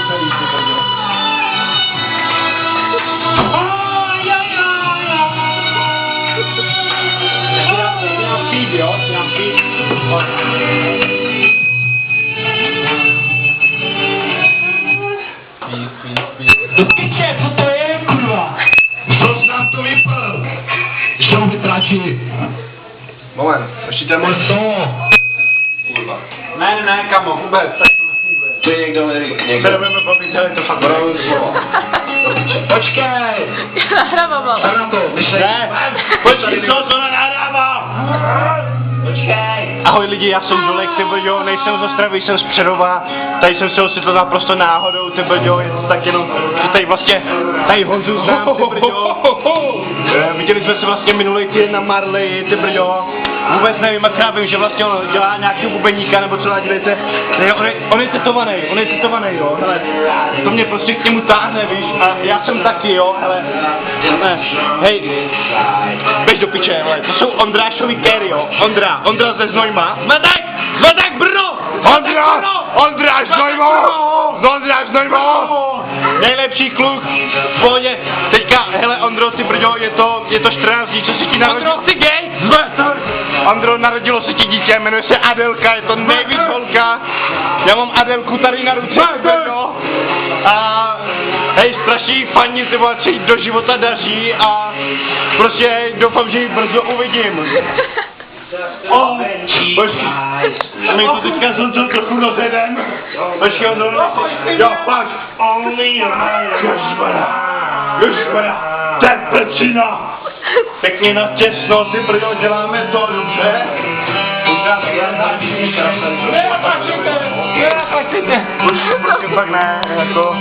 celý, ty brďo. Mám pít, jo? Mám pít. Do piče, co to je, kurva? Proč nám to vypl? Ještě mu vytráčí. Moment, ještě ten můj stůl. Kurva. Ne, kamo, vůbec, tak to nefunguje. To je někdo, někdo. Nebudeme bavit, ale to fakt Bravo slovo. Počkej! Nahrávám. Jsem na to, myšlej. Ne, počkej, to nenahrává! Počkej! Ahoj lidi, já jsem Dolek, ty brďo, nejsem z Ostravy, jsem z Přerova. Tady jsem se ocitl naprosto náhodou, ty brďo, je to tak jenom, že tady vlastně, tady Honzu znám, ty brďo. Viděli jsme se vlastně minulý týden na Marleji, ty brďo. Vůbec nevím, jak já vím, že vlastně on dělá nějakého bubeníka, nebo co dělejte. Ne, on je tetovaný, jo, hele. To mě prostě k němu táhne, víš, a já jsem taky, jo, hele. Ne, hej, běž do piče, hele, to jsou Ondrášovi kéry, jo, Ondra ze Znojma. Zvedek, Brno! Ondra Znojma! Nejlepší kluk, v pohodě. Teďka, hele Ondro, ty brďo, je to 14 dní, co si ti narodilo? Ondro, jsi gay? Ondro, narodilo se ti dítě, jmenuje se Adelka, je to nejvíc holka. Já mám Adelku tady na ruce, brďo. A hej, strašný fani, ty vole, se jí do života daří a prostě doufám, že ji brzo uvidím. Počkej, my to teďka zhodil trochu rozjedem. Počkej, Ondro, jo, pojď. Ježbara, to je pecina. Pěkně na těsno, ty brďo, děláme to dobře. Už prostě pak ne, jako.